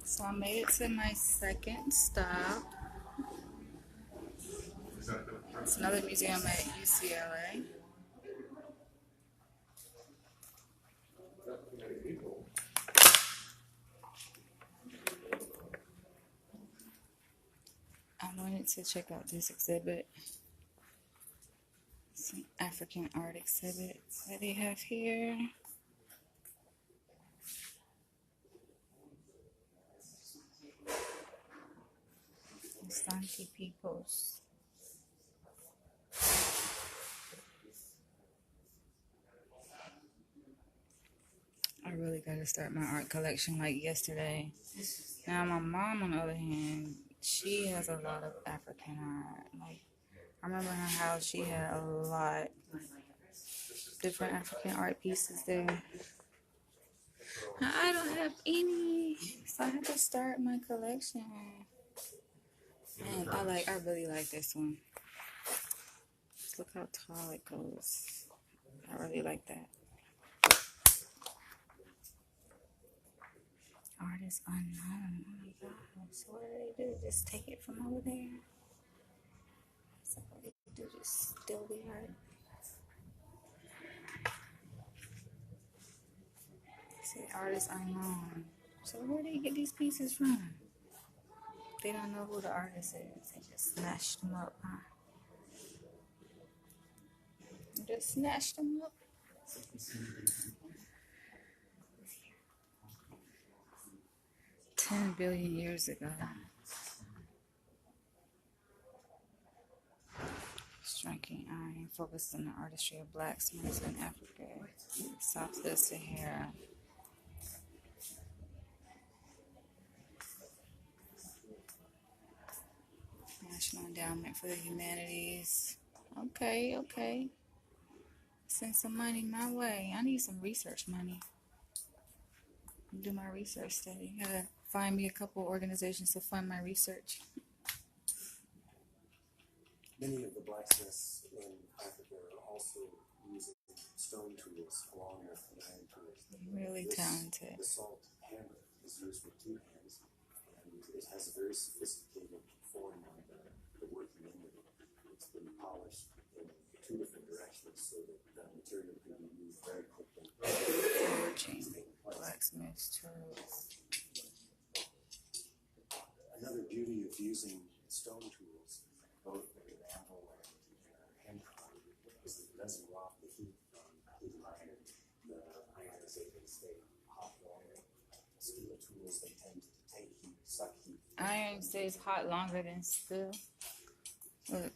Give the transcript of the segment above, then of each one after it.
So I made it to my second stop. It's another museum at UCLA. I wanted to check out this exhibit. It's an African art exhibit that they have here. Asante peoples. I really gotta start my art collection like yesterday. Now my mom, on the other hand, she has a lot of African art. Like I remember in her house, she had a lot different African art pieces there. I don't have any, so I have to start my collection. And I really like this one. Look how tall it goes. I really like that. Art is unknown. Oh my gosh. So what do they do? Just take it from over there? So what do they do? Just steal the art? See, art is unknown. So where do you get these pieces from? They don't know who the artist is. They just snatched them up, huh? They just snatched them up. 10 billion years ago. Striking iron, focused on the artistry of blacksmiths in Africa, south of Sahara. National Endowment for the Humanities. Okay. Send some money my way. I need some research money. Do my research study. Gotta find me a couple organizations to fund my research. Many of the blacksmiths in Africa are also using stone tools along with iron tools. Really talented. The salt hammer is used with two hands, and it has a very sophisticated form on the working end of it. It's been polished in two different directions so that the material can be used very quickly. Forging, blacksmith's tools. Another beauty of using stone tools, both with an anvil and hand crank, is that it doesn't rob the heat from the iron. The iron is able to stay hot longer. Steel tools, they tend to take heat, suck heat. Iron stays hot longer than steel. Look.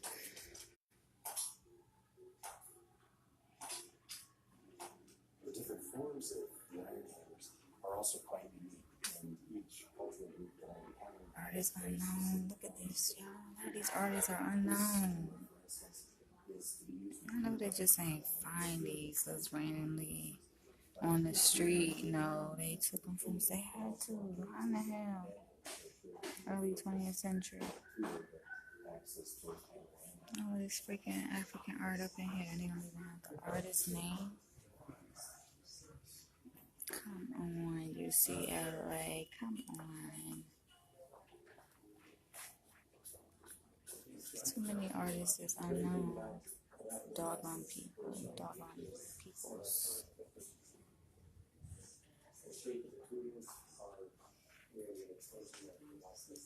The different forms of the iron hammers are also quite unique, and each cultural group that I encountered. Art is unknown. Look at this, y'all. A lot of these artists are unknown. I know they just ain't find these just randomly on the street. No, they took them from they had to. How in the hell? Early 20th century. Oh, this freaking African art up in here. They don't even have the artist's name. Come on, UCLA. Come on. Too many artists is unknown. Doggone people. Doggone peoples.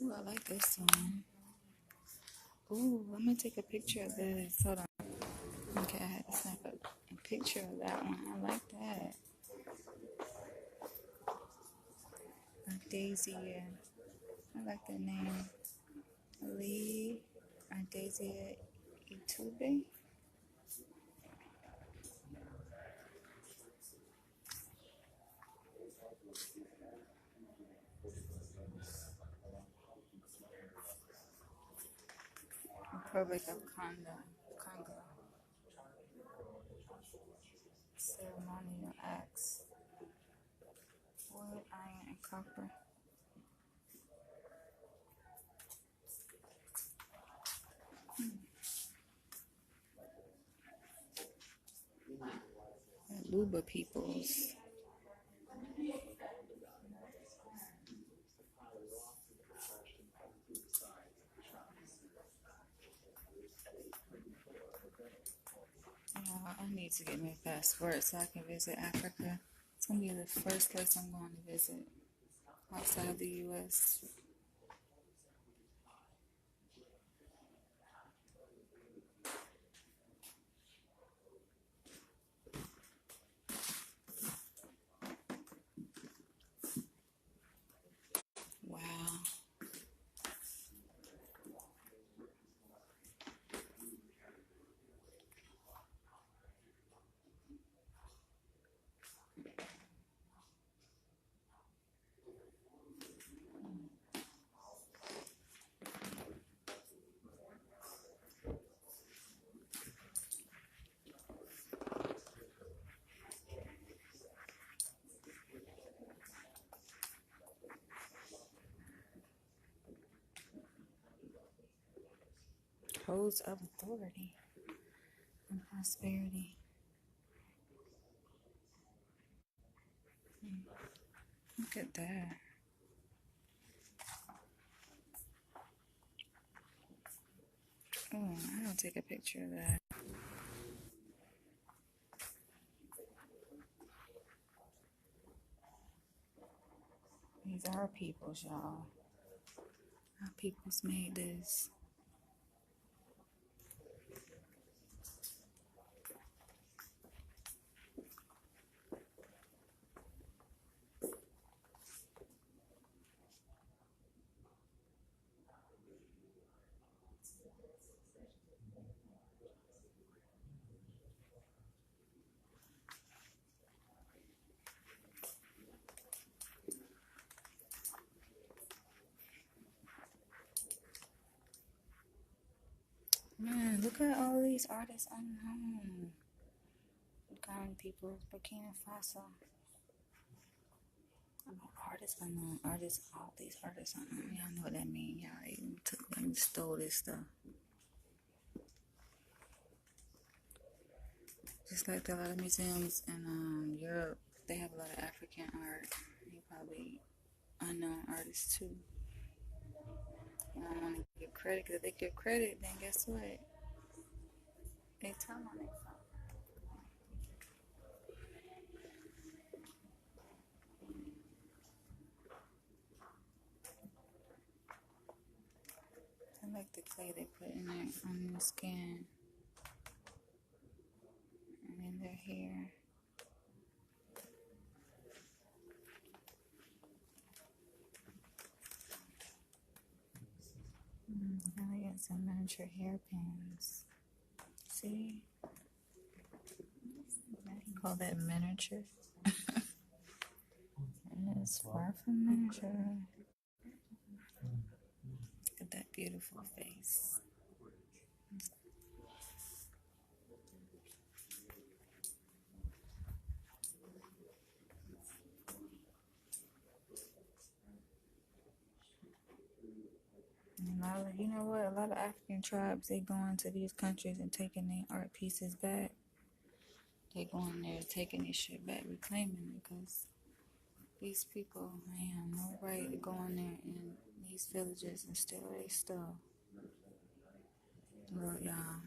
Ooh, I like this one. Ooh, I'm gonna take a picture of this. Hold on. Okay, I had to snap a picture of that one. I like that. Daisy. I like the name. Lee. Daisy Itube. Republic of Congo. Ceremonial acts. Wood, iron, and copper. Luba peoples. I need to get me a passport so I can visit Africa. It's gonna be the first place I'm going to visit outside of the U.S. Wow. Codes of authority and prosperity. Look at that. Oh, I don't take a picture of that. These are our peoples, y'all. Our peoples made this. Man, look at all these artists unknown. Ghana people, Burkina Faso. Artists unknown, artists, all these artists unknown. Y'all know what that means. Y'all even took and stole this stuff. Just like a lot of museums in Europe, they have a lot of African art. You probably unknown artists too. You don't want to give credit because if they give credit, then guess what? They tell on it. I like the clay they put in there on the skin and in their hair. Now they got some miniature hairpins. See? I call that miniature. It's far from miniature. Look at that beautiful face. And you know what? A lot of African tribes, they go into these countries and taking their art pieces back. They go in there taking their shit back, reclaiming it, because these people, they have no right to go in there in these villages and steal their stuff. Look, y'all.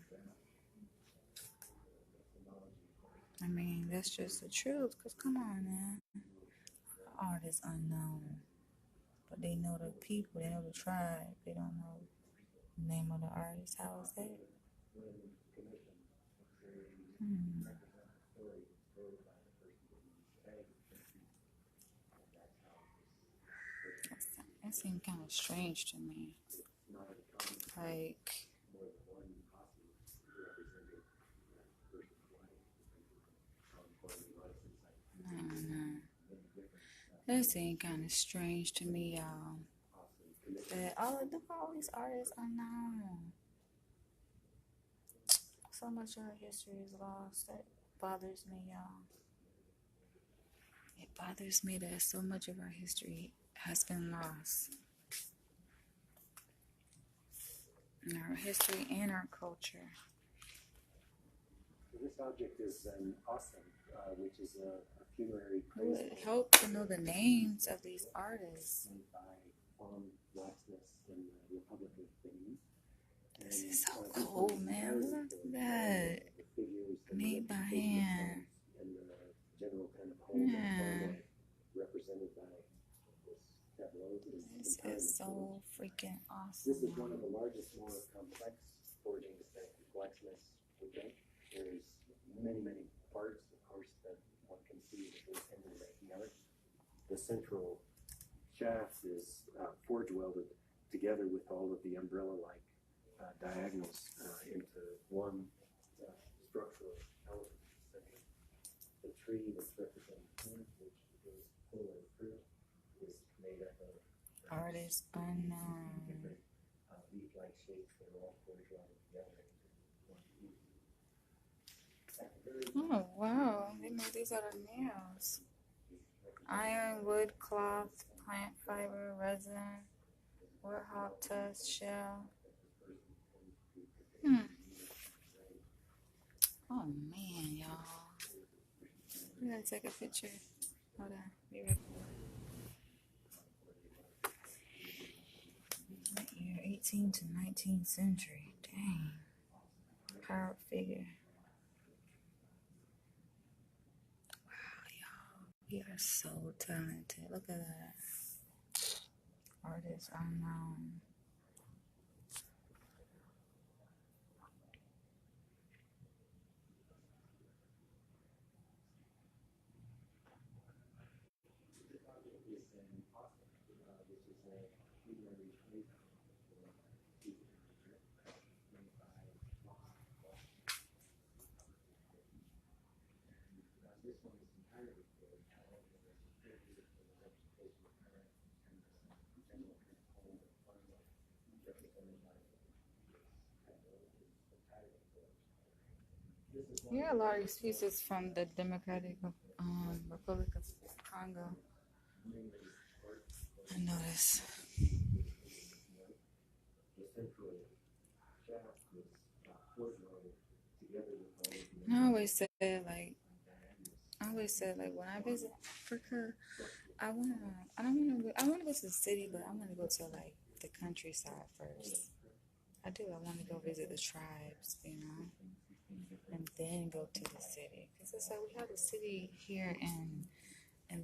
I mean, that's just the truth, because come on, man. Art is unknown. But they know the people, they know the tribe, they don't know the name of the artist. How is that? That seemed kind of strange to me. Like, I don't know. That seemed kind of strange to me, y'all. That look at all these artists unknown. So much of our history is lost. That bothers me, y'all. It bothers me that so much of our history has been lost. In our history and our culture. This object is an awesome, which is a funerary It would help to know the names of these artists. by blacksmiths in the Republic of Benin. This is so cool, man. Look at that. figures and Made by representation of hand. stones and the general kind of home and Yeah. farm life represented by this tableau is This entirely is so forged. freaking awesome. This is one of the largest, more complex forgings that blacksmiths would make. There's many parts, of course, that one can see in the backyard. The central shaft is forge welded together with all of the umbrella-like diagonals into one structural element. The tree that's represented here, which is Fowler fruit, is made up of Artist unknown. different leaf-like shapes that are all forged welded together into one piece. Oh wow, they made these out of nails. Iron, wood, cloth, plant fiber, resin, wood hop, tusk, shell. Oh man, y'all. We gotta take a picture. Hold on. Be right back. Year 18th to 19th century. Dang. Power figure. Wow, y'all. We are so talented. Look at that. Artist unknown. Yeah, a lot of these pieces from the Democratic Republic of Congo. I noticed. And I always said like when I visit Africa, I wanna go to the city, but I wanna go to like the countryside first. I do. I want to go visit the tribes, and then go to the city. Because it's like we have the city here in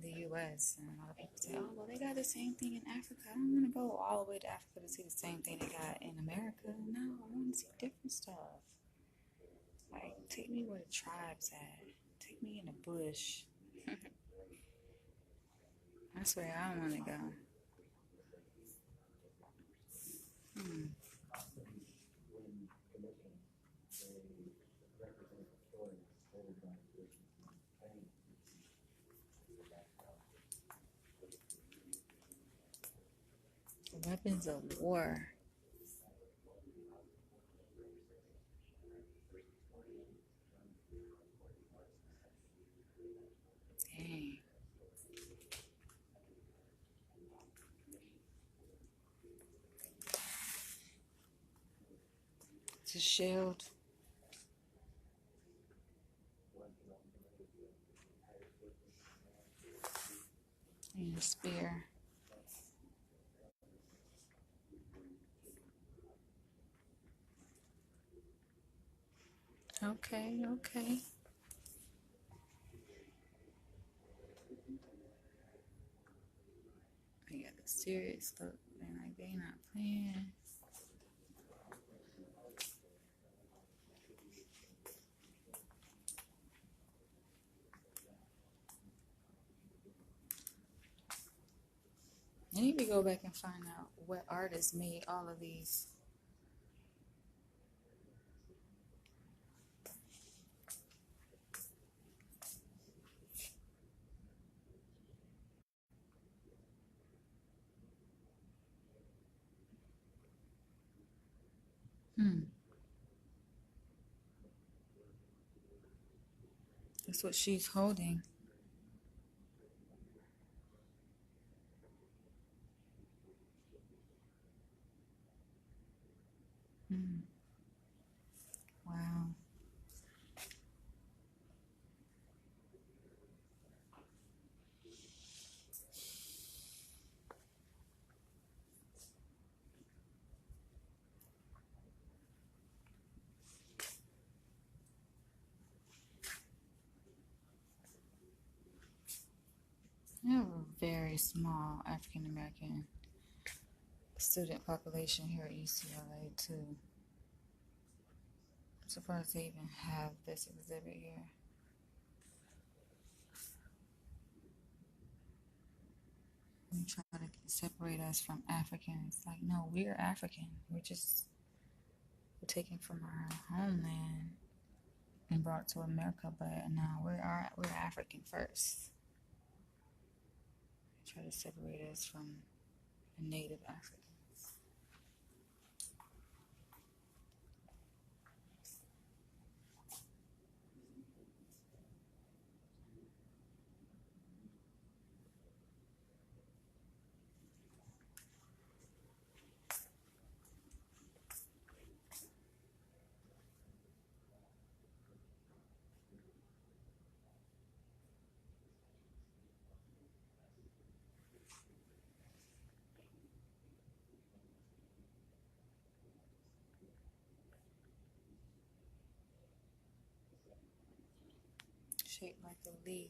the U.S. and a lot of people say, oh, well, they got the same thing in Africa. I don't want to go all the way to Africa to see the same thing they got in America. No, I want to see different stuff. Like, take me where the tribes at. Take me in the bush. That's where I want to go. Weapons of war. Dang. It's a shield. And a spear. Okay, okay. They got the serious look. They're like, they not playing. I need to go back and find out what artist made all of these. That's what she's holding. Wow. We have a very small African American student population here at UCLA too. I'm surprised they even have this exhibit here. And try to separate us from Africans. Like, no, we're African. We're taken from our homeland and brought to America, but no, we're African first. Try to separate us from the native Africans. Shaped like a leaf.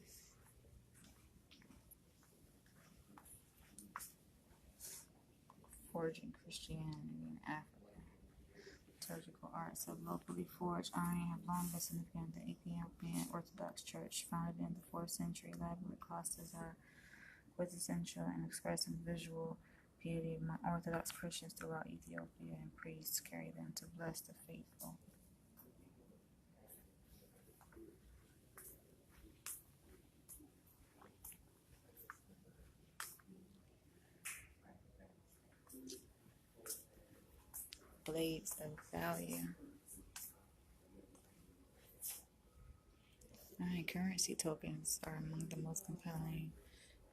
Forging Christianity in Africa. Liturgical arts of locally forged iron have long been significant. The Ethiopian Orthodox Church, founded in the 4th century, elaborate clusters are quintessential and expressing visual piety among Orthodox Christians throughout Ethiopia, and priests carry them to bless the faithful. Blades of value. Currency tokens are among the most compelling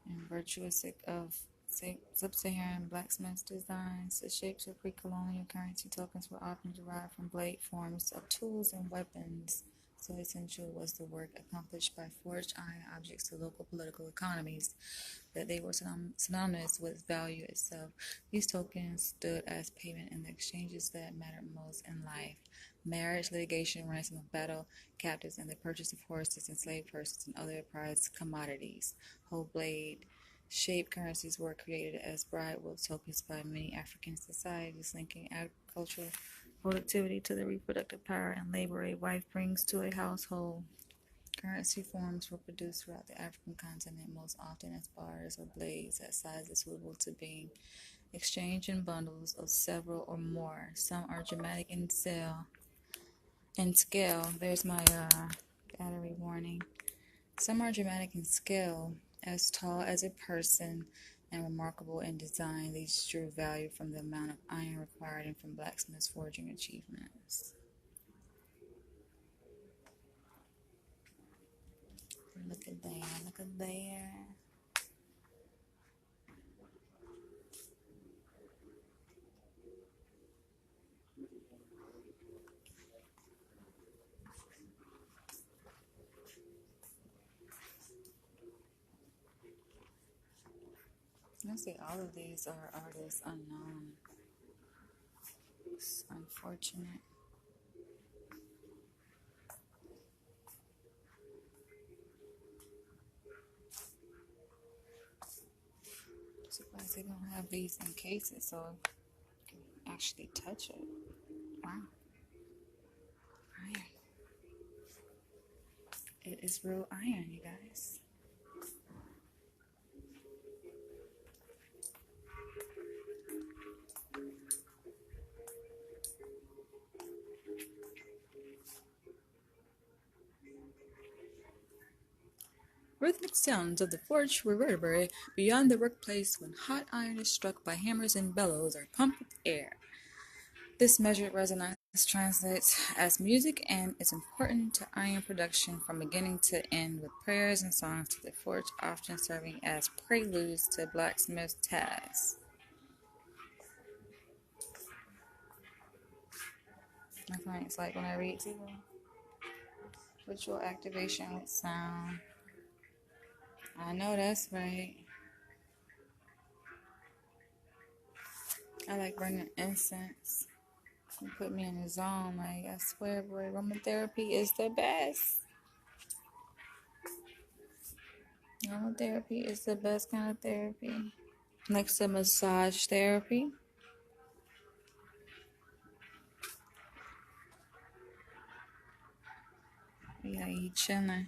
and virtuosic of sub-Saharan blacksmiths' designs. The shapes of pre-colonial currency tokens were often derived from blade forms of tools and weapons. So essential was the work accomplished by forged iron objects to local political economies that they were synonymous with value itself. These tokens stood as payment in the exchanges that mattered most in life: marriage, litigation, ransom of battle captives, and the purchase of horses, enslaved persons, and other prized commodities. Whole blade shaped currencies were created as bribe-will tokens by many African societies, linking agricultural productivity to the reproductive power and labor a wife brings to a household. Currency forms were produced throughout the African continent, most often as bars or blades at sizes suitable to being exchanged in bundles of several or more. Some are dramatic in scale. There's my battery warning. Some are dramatic in scale, as tall as a person, and remarkable in design. These drew value from the amount of iron required and from blacksmiths' forging achievements. Look at there, look at there. I see all of these are artists unknown. It's unfortunate. Surprised they don't have these in cases so you can actually touch it. Wow. Iron. It is real iron, you guys. Rhythmic sounds of the forge reverberate beyond the workplace when hot iron is struck by hammers and bellows are pumped with air. This measured resonance translates as music and is important to iron production from beginning to end, with prayers and songs to the forge often serving as preludes to blacksmith tasks. My clients like when I read to them. Ritual activation with sound. I know that's right. I like bringing incense. You put me in the zone. Like, I swear, boy, aromatherapy is the best. Aromatherapy is the best kind of therapy. Next to massage therapy. Yeah, you chilling.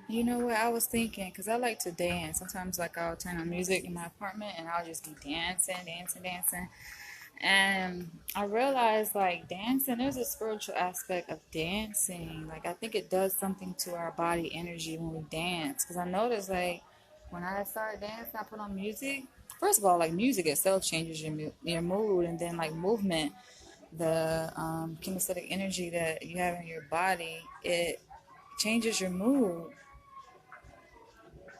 You know what I was thinking? Because I like to dance. Sometimes, like, I'll turn on music in my apartment and I'll just be dancing, dancing, dancing. And I realized, like, dancing, there's a spiritual aspect of dancing. Like, I think it does something to our body energy when we dance. Because I noticed, like, when I start dancing, I put on music. First of all, like, music itself changes your mood. And then, like, movement, the kinesthetic energy that you have in your body, it changes your mood.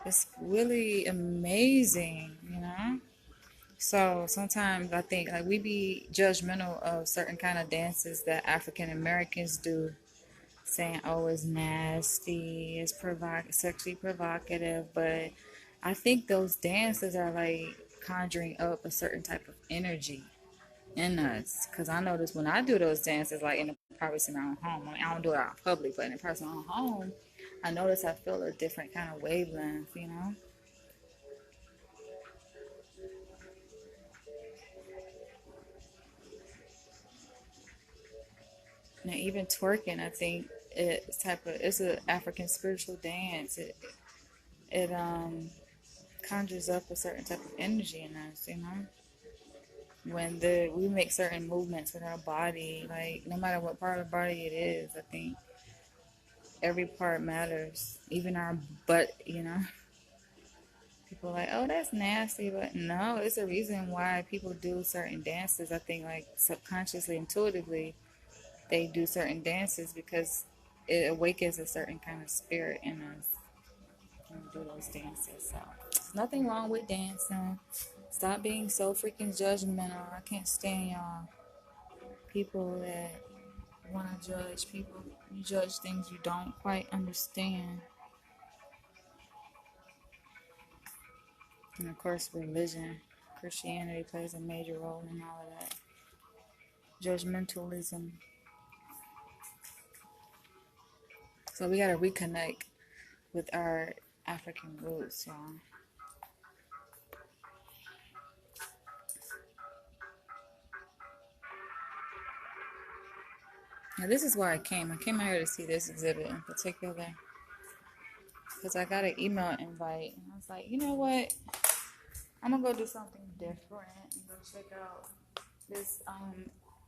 It's really amazing, you know? So sometimes I think like we be judgmental of certain kind of dances that African Americans do, saying, "Oh, it's nasty, it's sexually provocative." But I think those dances are like conjuring up a certain type of energy in us. Because I notice when I do those dances, like in the privacy of my own home, I mean, I don't do it out in public, but in the personal home, I notice I feel a different kind of wavelength, you know. Now, even twerking, I think it's an African spiritual dance. It conjures up a certain type of energy in us, you know. When we make certain movements with our body, like no matter what part of the body it is, I think every part matters, even our butt, you know. People are like, oh, that's nasty, but no, it's a reason why people do certain dances. I think like subconsciously, intuitively, they do certain dances because it awakens a certain kind of spirit in us when we do those dances. So there's nothing wrong with dancing. Stop being so freaking judgmental. I can't stand y'all people that want to judge people. You judge things you don't quite understand. And of course, religion, Christianity plays a major role in all of that. Judgmentalism. So we got to reconnect with our African roots, y'all. Now, this is why I came. I came out here to see this exhibit in particular because I got an email invite. And I was like, you know what? I'm going to go do something different and go check out this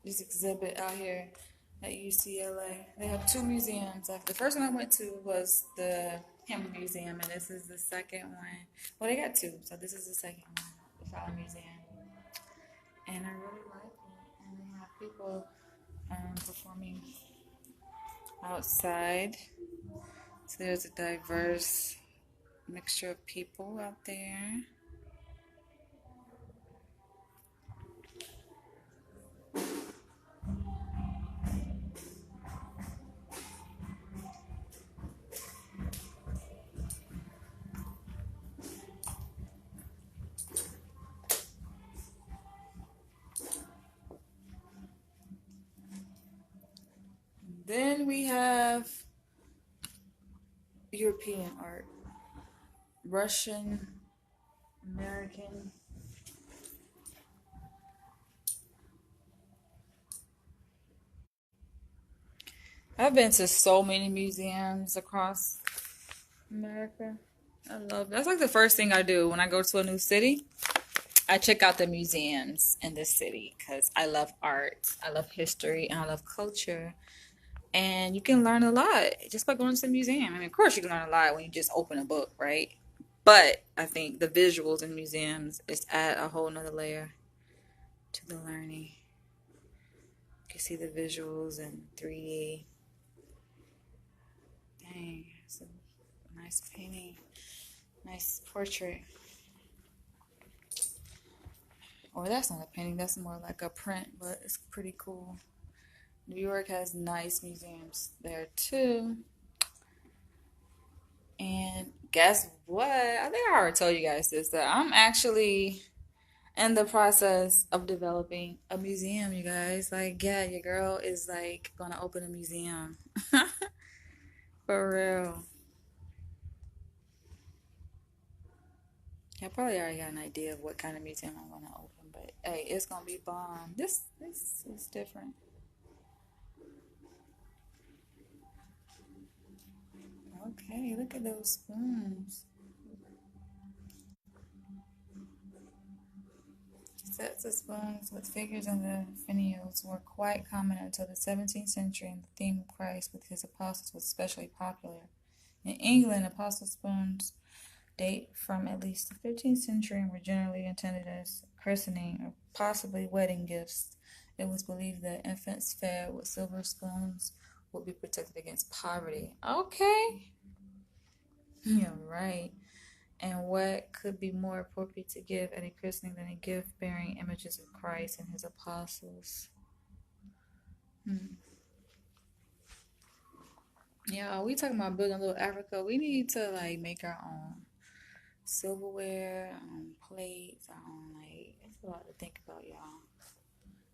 this exhibit out here at UCLA. They have two museums. Like, the first one I went to was the Him Museum, and this is the second one. Well, they got two, so this is the second one, the Fowler Museum. And I really like it. And they have people performing outside. So there's a diverse mixture of people out there. Then we have European art, Russian, American. I've been to so many museums across America. I love that's like the first thing I do when I go to a new city. I check out the museums in this city because I love art, I love history, and I love culture. And you can learn a lot just by going to the museum. I mean, of course, you can learn a lot when you just open a book, right? But I think the visuals in museums is add a whole nother layer to the learning. You can see the visuals in 3D. Dang, it's a nice painting, nice portrait. Or that's not a painting, that's more like a print, but it's pretty cool. New York has nice museums there too. And guess what? I think I already told you guys this, that I'm actually in the process of developing a museum, you guys. Like, yeah, your girl is like gonna open a museum. For real. I probably already got an idea of what kind of museum I'm gonna open, but hey, it's gonna be bomb. This is different. Okay, look at those spoons. Sets of spoons with figures in the finials were quite common until the 17th century, and the theme of Christ with his apostles was especially popular. In England, apostle spoons date from at least the 15th century and were generally intended as christening or possibly wedding gifts. It was believed that infants fed with silver spoons would be protected against poverty. Okay. Yeah, right. And what could be more appropriate to give at a christening than a gift bearing images of Christ and his apostles? Hmm. Yeah, we talking about building a little Africa. We need to like make our own silverware, our own plates, our own like. It's a lot to think about, y'all.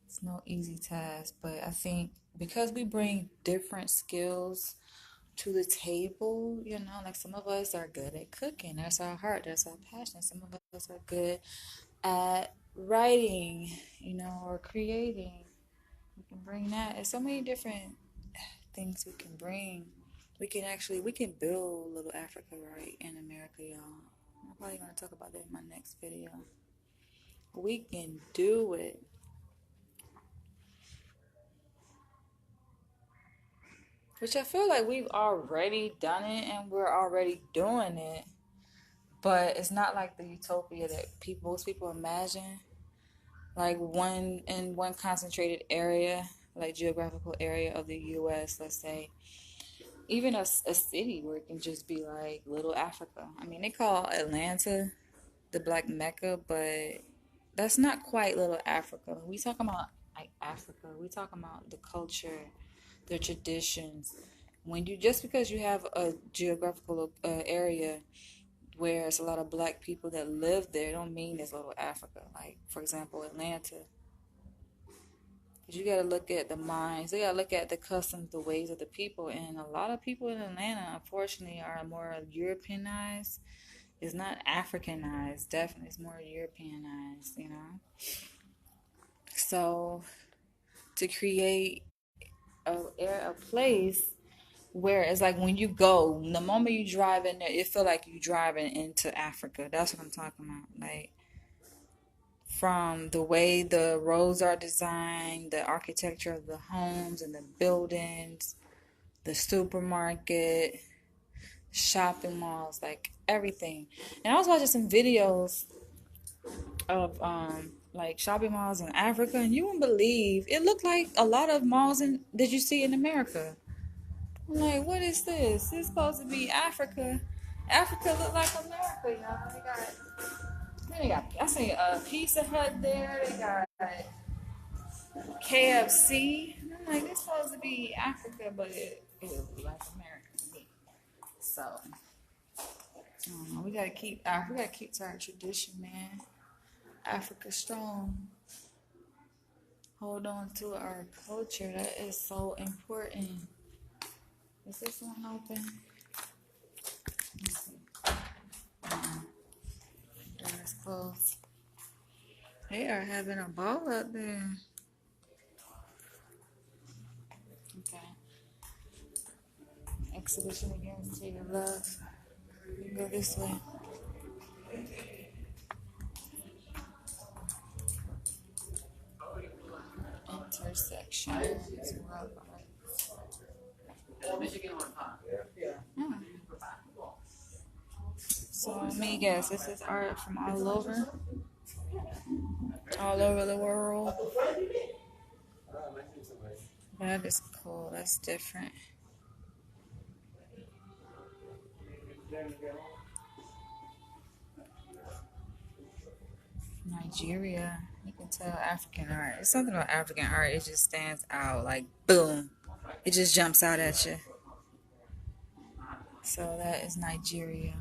It's no easy task, but I think because we bring different skills to the table, like some of us are good at cooking. That's our heart. That's our passion. Some of us are good at writing, or creating. We can bring that. There's so many different things we can bring. We can build little Africa right in America, y'all. I'm probably gonna talk about that in my next video. We can do it. Which I feel like we've already done it and we're already doing it. But it's not like the utopia that most people imagine. Like one concentrated area, like geographical area of the US, let's say, even a city where it can just be like little Africa. I mean, they call Atlanta the Black Mecca, but that's not quite little Africa. We talking about like Africa. We talking about the culture, the traditions. When you just because you have a geographical area where it's a lot of black people that live there, don't mean it's little Africa. Like for example, Atlanta. Because you got to look at the minds. You got to look at the customs, the ways of the people. And a lot of people in Atlanta, unfortunately, are more Europeanized. It's not Africanized. Definitely, it's more Europeanized. So to create a place where it's like when you go, the moment you drive in there, it feel like you driving into Africa. That's what I'm talking about. Like from the way the roads are designed, the architecture of the homes and the buildings, the supermarket, shopping malls, like everything. And I was watching some videos of like shopping malls in Africa, and you wouldn't believe it looked like a lot of malls that you see in America. I'm like, what is this? This is supposed to be Africa. Africa look like America, y'all. They got I see a Pizza Hut there. They got KFC. And I'm like, this supposed to be Africa, but it look like America to me. So we gotta keep to our tradition, man. Africa strong. Hold on to our culture. That is so important. Is this one open? Let's see. Door's closed. They are having a ball up there. Okay. Exhibition again to your love. You can go this way. Intersection. Hmm. So let me guess, this is art from all over the world. That is cool. That's different. Nigeria. You can tell African art. It's something about African art. It just stands out like boom. It just jumps out at you. So that is Nigeria.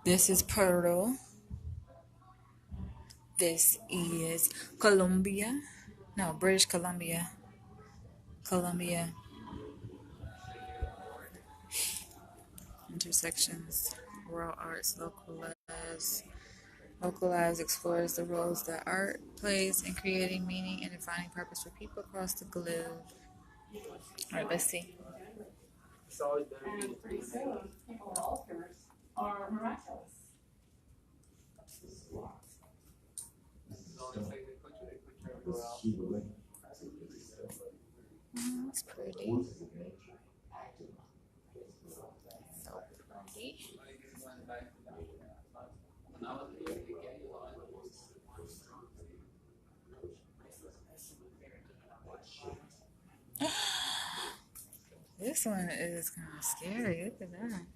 This is Peru. This is Colombia. No, British Columbia. Columbia. Intersections. World arts. Localized explores the roles that art plays in creating meaning and defining purpose for people across the globe. Alright, let's see. That's pretty. So pretty. This one is kind of scary. Look at that.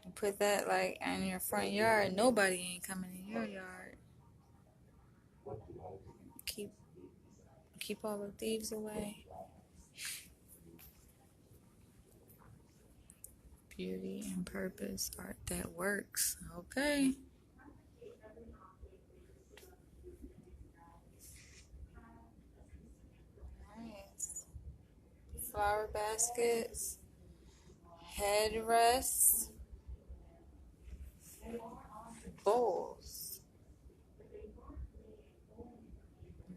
You put that like in your front yard, nobody ain't coming in your yard. Keep keep all the thieves away. Beauty and purpose, art that works. Okay. Nice. Flower baskets, headrests, bowls.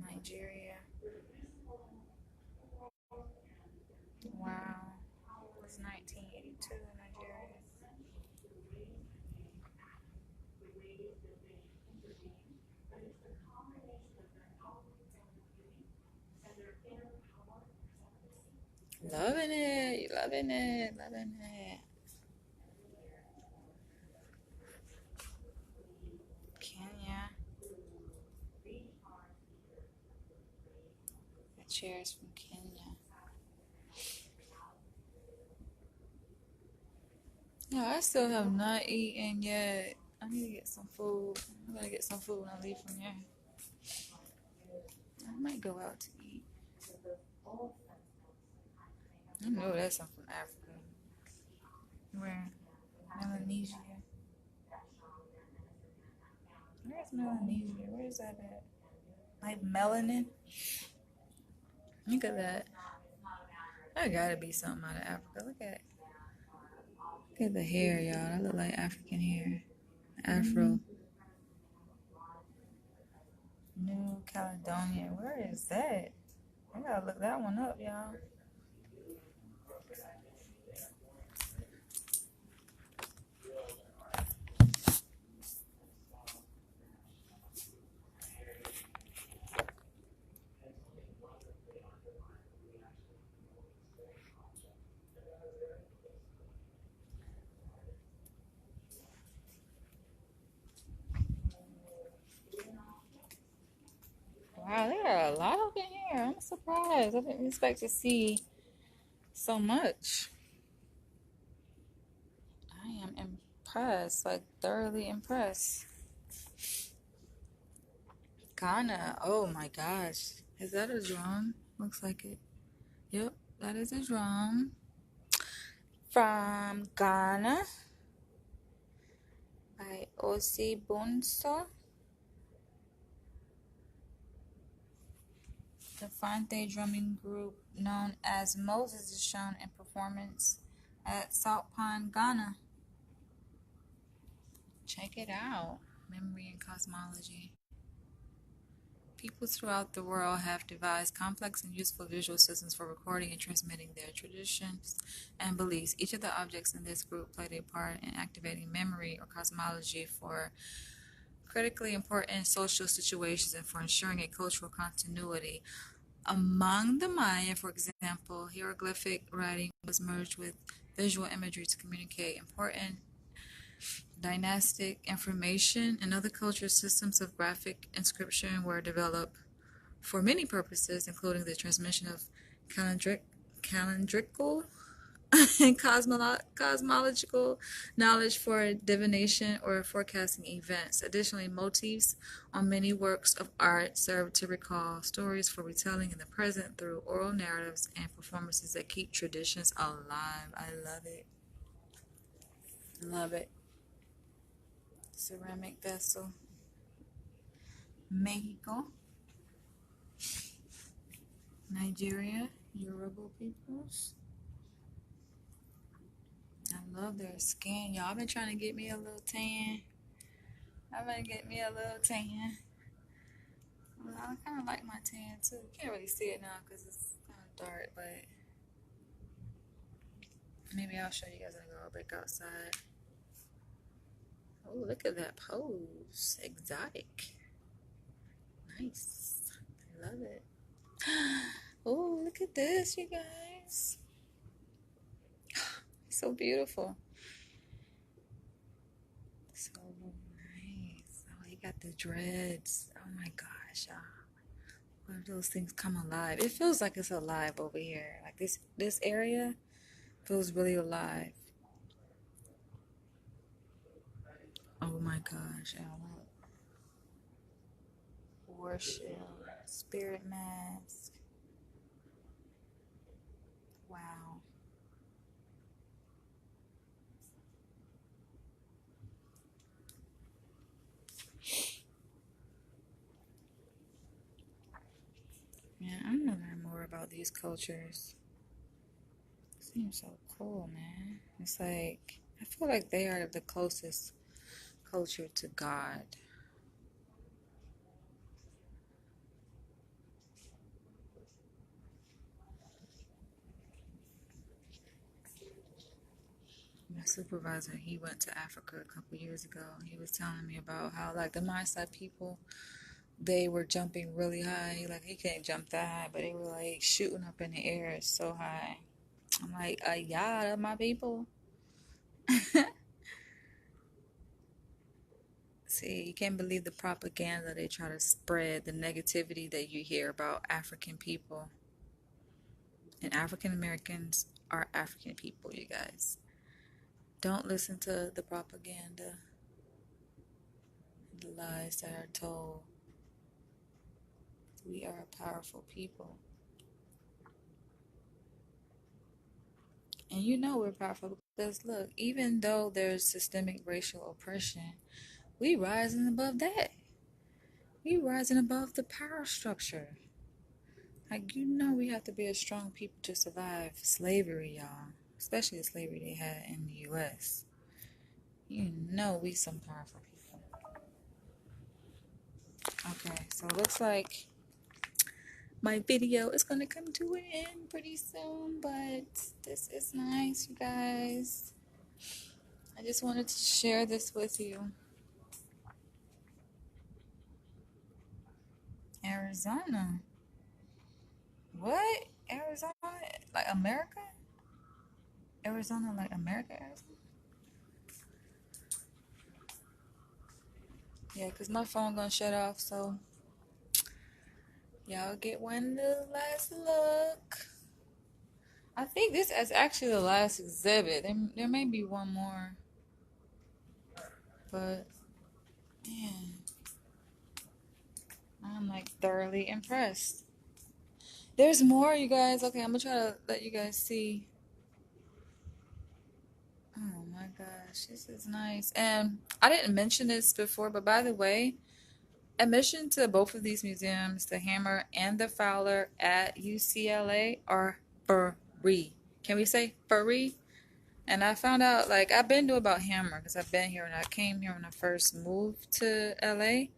Nigeria. Wow. It's 1982 in Nigeria. Loving it, loving it, loving it. Kenya. The chairs from Kenya. Yeah, I still have not eaten yet. I need to get some food. I gotta get some food when I leave from here. I might go out to eat. I know that's something from Africa. Where? Melanesia. Where's Melanesia? Where is that at? Like melanin? Look at that. That gotta be something out of Africa. Look at the hair, y'all. That look like African hair. Afro. New Caledonia. Where is that? I gotta look that one up, y'all. Wow, there are a lot up in here. I'm surprised. I didn't expect to see so much. I am impressed, like thoroughly impressed. Ghana. Oh my gosh. Is that a drum? Looks like it. Yep, that is a drum. From Ghana by Osi Bonso. The Fante drumming group known as Moses is shown in performance at Salt Pond, Ghana. Check it out. Memory and cosmology. People throughout the world have devised complex and useful visual systems for recording and transmitting their traditions and beliefs. Each of the objects in this group played a part in activating memory or cosmology for critically important social situations and for ensuring a cultural continuity. Among the Maya, for example, hieroglyphic writing was merged with visual imagery to communicate important dynastic information. In other cultures, systems of graphic inscription were developed for many purposes, including the transmission of calendrical cosmological knowledge for divination or forecasting events. Additionally, motifs on many works of art serve to recall stories for retelling in the present through oral narratives and performances that keep traditions alive. I love it. Love it. Ceramic vessel. Mexico. Nigeria. Yoruba peoples. I love their skin. Y'all been trying to get me a little tan. I'm gonna get me a little tan. Well, I kind of like my tan too. You can't really see it now because it's kind of dark, but maybe I'll show you guys when I go back outside. Oh, look at that pose. Exotic. Nice. I love it. Oh, look at this, you guys. So beautiful. So nice. Oh, he got the dreads. Oh my gosh, y'all. What if those things come alive? It feels like it's alive over here. Like this area feels really alive. Oh my gosh, y'all. Worship, spirit mask. Wow. Yeah, I'm gonna learn more about these cultures. Seems so cool, man. It's like I feel like they are the closest culture to God. My supervisor, he went to Africa a couple years ago. He was telling me about how like the Maasai people, they were jumping really high. Like he can't jump that high, but they were like shooting up in the air so high. I'm like, yeah, my people. See, you can't believe the propaganda they try to spread, the negativity that you hear about African people. And African Americans are African people, you guys. Don't listen to the propaganda, the lies that are told. We are a powerful people. And you know we're powerful because look, even though there's systemic racial oppression, we rising above that. We rising above the power structure. Like you know we have to be a strong people to survive slavery, y'all. Especially the slavery they had in the US. You know we some powerful people. Okay, so it looks like my video is gonna come to an end pretty soon, but this is nice, you guys. I just wanted to share this with you. Arizona. What? Arizona? Like America? Arizona like America, Arizona? Yeah, because my phone gonna shut off, so y'all get one little last look. I think this is actually the last exhibit. There may be one more, but man, I'm like thoroughly impressed. There's more, you guys. Okay, I'm gonna try to let you guys see. Oh my gosh, this is nice. And I didn't mention this before, but by the way, admission to both of these museums, the Hammer and the Fowler at UCLA, are free. Can we say free? And I found out, like, I've been to about Hammer because I've been here and I came here when I first moved to LA.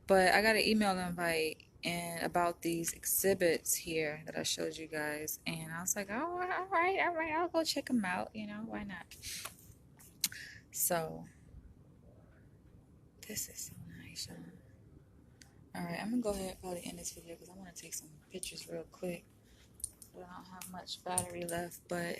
But I got an email invite and about these exhibits here that I showed you guys. And I was like, oh, all right, I'll go check them out. You know, why not? So, this is so nice, y'all. Alright, I'm gonna go ahead and probably end this video because I want to take some pictures real quick. But I don't have much battery left, but